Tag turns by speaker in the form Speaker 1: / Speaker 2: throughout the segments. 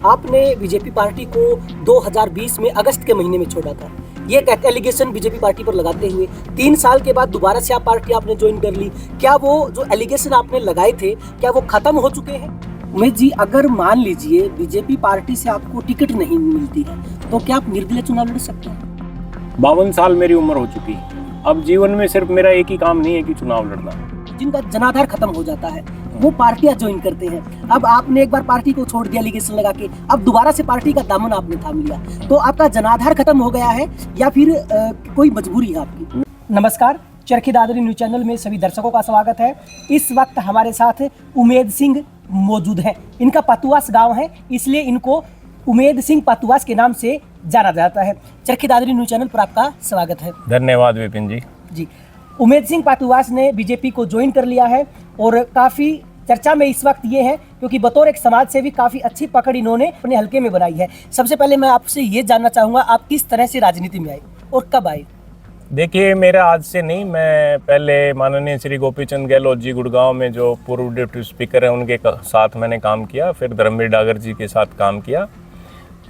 Speaker 1: आपने BJP party को 2020 में अगस्त के महीने में छोड़ा था। ये एक एलिगेशन बीजेपी पार्टी पर लगाते हुए 3 साल के बाद दोबारा से आप पार्टी आपने ज्वाइन कर ली। क्या वो जो एलिगेशन आपने लगाए थे क्या वो खत्म हो चुके हैं? उमेश जी, अगर मान लीजिए बीजेपी पार्टी से आपको टिकट नहीं मिलती है तो क्या आप निर्दलीय चुनाव लड़ सकते हैं?
Speaker 2: 52 साल मेरी उम्र हो चुकी। अब जीवन में सिर्फ मेरा एक ही काम नहीं है कि चुनाव लड़ना।
Speaker 1: जिनका जनाधार खत्म हो जाता है वो पार्टियां ज्वाइन करते हैं। अब आपने एक बार पार्टी को छोड़ दिया एलिगेशन लगा के, अब दोबारा से पार्टी का दामन आपने थाम लिया, तो आपका जनाधार खत्म हो गया है या फिर कोई मजबूरी है आपकी? नमस्कार, चरखी दादरी न्यूज चैनल में सभी दर्शकों का स्वागत है। इस वक्त हमारे साथ उमेद सिंह मौजूद है। इनका पतुआस गाँव है, इसलिए इनको उमेद सिंह पतुआस के नाम से जाना जाता है। चरखी दादरी न्यूज चैनल पर आपका स्वागत है।
Speaker 2: धन्यवाद विपिन जी।
Speaker 1: जी, उमेद सिंह पतुआस ने बीजेपी को ज्वाइन कर लिया है और काफ़ी चर्चा में इस वक्त ये है क्योंकि बतौर एक समाज सेवी काफ़ी अच्छी पकड़ इन्होंने अपने हल्के में बनाई है। सबसे पहले मैं आपसे ये जानना चाहूँगा, आप किस तरह से राजनीति में आए और कब आए?
Speaker 2: देखिए, मेरा आज से नहीं, मैं पहले माननीय श्री गोपीचंद गहलोत जी गुड़गांव में जो पूर्व डिप्टी स्पीकर हैं उनके साथ मैंने काम किया, फिर धर्मवीर डागर जी के साथ काम किया।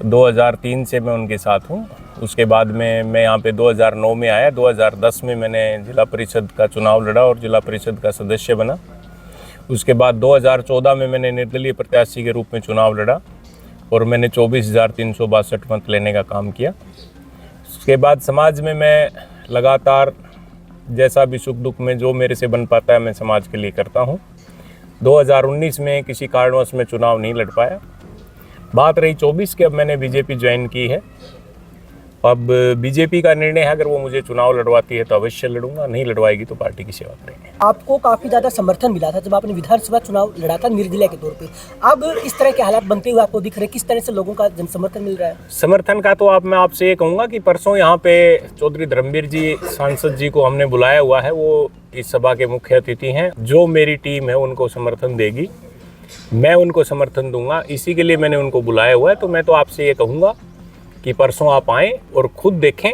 Speaker 2: 2003 से मैं उनके साथ हूँ। उसके बाद में मैं यहाँ पे 2009 में आया। 2010 में मैंने जिला परिषद का चुनाव लड़ा और जिला परिषद का सदस्य बना। उसके बाद 2014 में मैंने निर्दलीय प्रत्याशी के रूप में चुनाव लड़ा और मैंने 24,362 मत लेने का काम किया। उसके बाद समाज में मैं लगातार जैसा भी सुख दुख में जो मेरे से बन पाता है मैं समाज के लिए करता हूँ। 2019 में किसी कारणवश मैं चुनाव नहीं लड़ पाया। बात रही 24 की, अब मैंने बीजेपी ज्वाइन की है। अब बीजेपी का निर्णय है, अगर वो मुझे चुनाव लड़वाती है तो अवश्य लड़ूंगा, नहीं लड़वाएगी तो पार्टी की सेवा करेंगे।
Speaker 1: आपको काफ़ी ज़्यादा समर्थन मिला था जब आपने विधानसभा चुनाव लड़ा था निर्दलीय के तौर पे। अब इस तरह के हालात बनते हुए आपको दिख रहे, किस तरह से लोगों का जन समर्थन मिल रहा है?
Speaker 2: समर्थन का तो आप मैं आपसे ये कहूँगा कि परसों यहाँ पे चौधरी धर्मवीर जी सांसद जी को हमने बुलाया हुआ है, वो इस सभा के मुख्य अतिथि हैं। जो मेरी टीम है उनको समर्थन देगी, मैं उनको समर्थन दूंगा, इसी के लिए मैंने उनको बुलाया हुआ है। तो मैं तो आपसे ये कहूँगा कि परसों आप आएँ और खुद देखें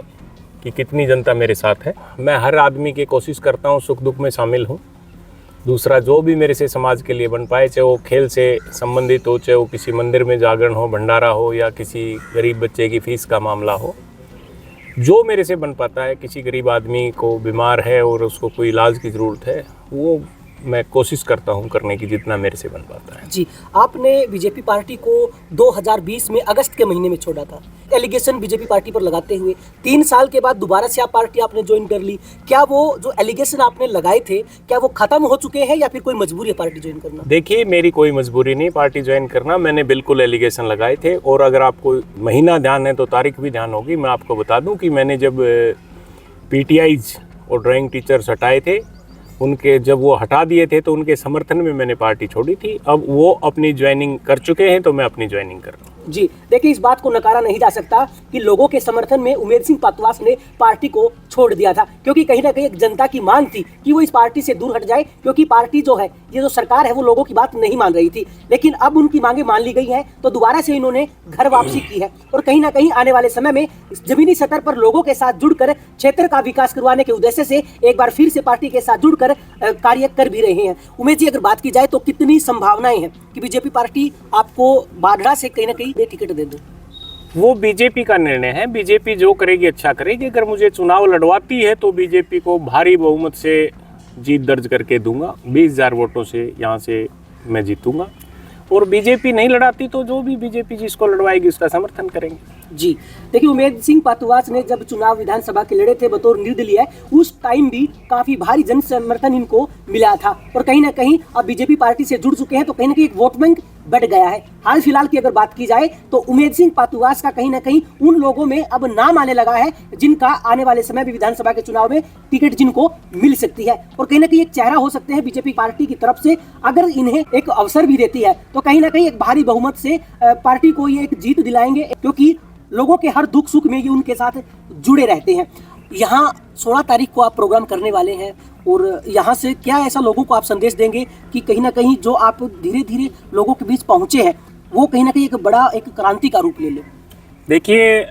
Speaker 2: कि कितनी जनता मेरे साथ है। मैं हर आदमी की कोशिश करता हूँ सुख दुख में शामिल हूँ। दूसरा, जो भी मेरे से समाज के लिए बन पाए, चाहे वो खेल से संबंधित हो, चाहे वो किसी मंदिर में जागरण हो, भंडारा हो, या किसी गरीब बच्चे की फीस का मामला हो, जो मेरे से बन पाता है। किसी गरीब आदमी को बीमार है और उसको कोई इलाज की ज़रूरत है, वो मैं कोशिश करता हूं करने की, जितना मेरे से बन पाता है।
Speaker 1: जी, आपने बीजेपी पार्टी को 2020 में अगस्त के महीने में छोड़ा था। एलिगेशन बीजेपी पार्टी पर लगाते हुए 3 साल के बाद दोबारा से आप पार्टी आपने ज्वाइन कर ली। क्या वो जो एलिगेशन आपने लगाए थे क्या वो खत्म हो चुके हैं या फिर कोई मजबूरी है पार्टी ज्वाइन करना?
Speaker 2: देखिए, मेरी कोई मजबूरी नहीं पार्टी ज्वाइन करना। मैंने बिल्कुल एलिगेशन लगाए थे और अगर आपको महीना ध्यान है तो तारीख भी ध्यान होगी। मैं आपको बता दूँ कि मैंने जब PTIs और ड्राइंग टीचर्स हटाए थे, उनके जब वो हटा दिए थे तो उनके समर्थन में मैंने पार्टी छोड़ी थी। अब वो अपनी ज्वाइनिंग कर चुके हैं तो मैं अपनी ज्वाइनिंग कर रहा हूँ।
Speaker 1: जी, देखिए, इस बात को नकारा नहीं जा सकता कि लोगों के समर्थन में उमेद सिंह पतुआस ने पार्टी को छोड़ दिया था, क्योंकि कहीं ना कहीं एक जनता की मांग थी कि वो इस पार्टी से दूर हट जाए, क्योंकि पार्टी जो है, ये जो सरकार है, वो लोगों की बात नहीं मान रही थी। लेकिन अब उनकी मांगे मान ली गई है तो दोबारा से इन्होंने घर वापसी की है और कहीं ना कहीं आने वाले समय में जमीनी स्तर पर लोगों के साथ जुड़कर क्षेत्र का विकास करवाने के उद्देश्य से एक बार फिर से पार्टी के साथ जुड़कर कार्य कर भी रहे हैं। उमेश जी, अगर बात की जाए तो कितनी संभावनाएं हैं कि बीजेपी पार्टी आपको बाढ़ा से कहीं ना कहीं टिकट दे दो?
Speaker 2: वो बीजेपी का निर्णय है, बीजेपी जो करेगी अच्छा करेगी। अगर मुझे चुनाव लड़वाती है तो बीजेपी को भारी बहुमत से जीत दर्ज करके दूंगा। 20,000 वोटों से यहाँ से मैं जीतूंगा। और बीजेपी नहीं लड़ाती तो जो भी बीजेपी जिसको लड़वाएगी उसका समर्थन करेंगे।
Speaker 1: जी, देखिए, उमेद सिंह पतुआस ने जब चुनाव विधानसभा के लड़े थे बतौर निर्दलीय, उस टाइम भी काफी भारी जन समर्थन इनको मिला था और कहीं ना कहीं अब बीजेपी पार्टी से जुड़ चुके हैं तो कहीं ना कहीं एक वोट बैंक बढ़ गया है। हाल फिलहाल की अगर बात की जाए तो उमेद सिंह पतुआस का कहीं ना कहीं उन लोगों में अब नाम आने लगा है जिनका आने वाले समय में विधानसभा के चुनाव में टिकट जिनको मिल सकती है और कहीं ना कहीं एक चेहरा हो सकते हैं बीजेपी पार्टी की तरफ से। अगर इन्हें एक अवसर भी देती है तो कहीं ना कहीं एक भारी बहुमत से पार्टी को ये एक जीत दिलाएंगे, क्योंकि लोगों के हर दुख सुख में ये उनके साथ जुड़े रहते हैं। यहाँ 16 तारीख को आप प्रोग्राम करने वाले हैं और यहाँ से क्या ऐसा लोगों को आप संदेश देंगे कि कहीं ना कहीं जो आप धीरे धीरे लोगों के बीच पहुँचे हैं वो कहीं ना कहीं एक बड़ा एक क्रांति का रूप ले ले?
Speaker 2: देखिए,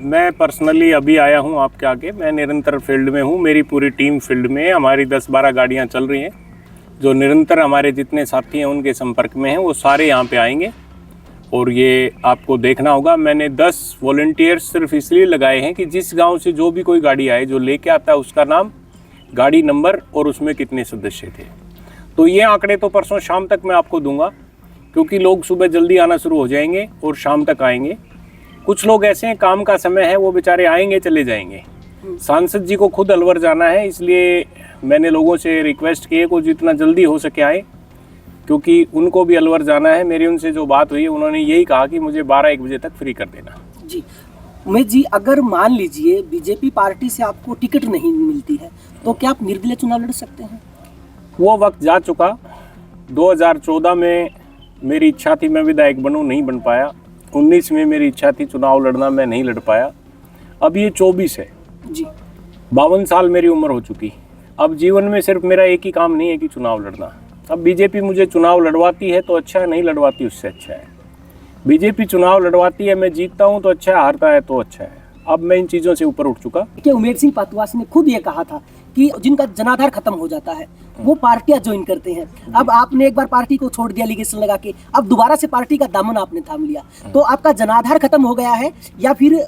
Speaker 2: मैं पर्सनली अभी आया हूँ आपके आगे। मैं निरंतर फील्ड में हूँ, मेरी पूरी टीम फील्ड में है। हमारी 10-12 गाड़ियाँ चल रही हैं जो निरंतर हमारे जितने साथी हैं उनके संपर्क में हैं, वो सारे यहाँ पे आएंगे और ये आपको देखना होगा, मैंने 10 वॉलंटियर्स सिर्फ इसलिए लगाए हैं कि जिस गांव से जो भी कोई गाड़ी आए, जो लेके आता है उसका नाम, गाड़ी नंबर और उसमें कितने सदस्य थे। तो ये आंकड़े तो परसों शाम तक मैं आपको दूंगा, क्योंकि लोग सुबह जल्दी आना शुरू हो जाएंगे और शाम तक आएंगे। कुछ लोग ऐसे हैं, काम का समय है, वो बेचारे आएंगे चले जाएंगे। सांसद जी को खुद अलवर जाना है, इसलिए मैंने लोगों से रिक्वेस्ट की है कि जितना जल्दी हो सके आए, क्योंकि उनको भी अलवर जाना है। मेरी उनसे जो बात हुई है, उन्होंने यही कहा कि मुझे 12-1 बजे तक फ्री कर देना।
Speaker 1: जी उमेश जी, अगर मान लीजिए बीजेपी पार्टी से आपको टिकट नहीं मिलती है तो क्या आप निर्दलीय चुनाव लड़ सकते हैं?
Speaker 2: वो वक्त जा चुका। 2014 में मेरी इच्छा थी मैं विधायक बनूं, नहीं बन पाया। 19 में मेरी इच्छा थी चुनाव लड़ना, मैं नहीं लड़ पाया। अब ये 24 है
Speaker 1: जी,
Speaker 2: 52 साल मेरी उम्र हो चुकी। अब जीवन में सिर्फ मेरा एक ही काम नहीं है कि चुनाव लड़ना। अब बीजेपी मुझे चुनाव लड़वाती है तो अच्छा है, नहीं लड़वाती उससे अच्छा है। बीजेपी चुनाव लड़वाती है, मैं जीतता हूं तो अच्छा है, हारता है तो अच्छा है। अब मैं इन चीज़ों से ऊपर उठ चुका।
Speaker 1: कि उमेश सिंह पातुआस ने खुद ये कहा था कि जिनका जनाधार खत्म हो जाता है वो पार्टियां ज्वाइन करते हैं। अब आपने एक बार पार्टी को छोड़ दिया एलिगेशन लगा के, अब दोबारा से पार्टी का दामन आपने थाम लिया, तो आपका जनाधार खत्म हो गया है या फिर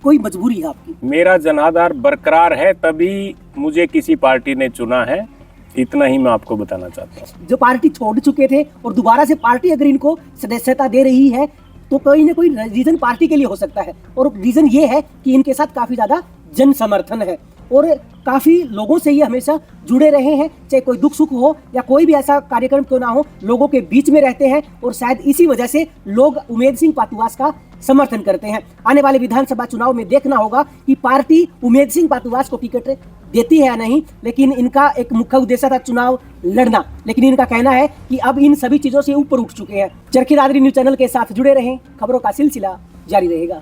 Speaker 1: कोई मजबूरी है आपकी?
Speaker 2: मेरा जनाधार बरकरार है, तभी मुझे किसी पार्टी ने चुना है। इतना ही मैं आपको बताना चाहता हूँ।
Speaker 1: जो पार्टी छोड़ चुके थे और दोबारा से पार्टी अगर इनको सदस्यता दे रही है तो कोई ना कोई रीजन पार्टी के लिए हो सकता है, और रीजन ये है कि इनके साथ काफी ज्यादा जन समर्थन है और काफी लोगों से ये हमेशा जुड़े रहे हैं। चाहे कोई दुख सुख हो या कोई भी ऐसा कार्यक्रम क्यों ना हो, लोगों के बीच में रहते हैं और शायद इसी वजह से लोग उमेश सिंह पातुआस का समर्थन करते हैं। आने वाले विधानसभा चुनाव में देखना होगा कि पार्टी उमेश सिंह पातुआस को टिकट देती है या नहीं, लेकिन इनका एक मुख्य उद्देश्य था चुनाव लड़ना, लेकिन इनका कहना है कि अब इन सभी चीजों से ऊपर उठ चुके हैं। चरखी दादरी न्यूज चैनल के साथ जुड़े रहें, खबरों का सिलसिला जारी रहेगा।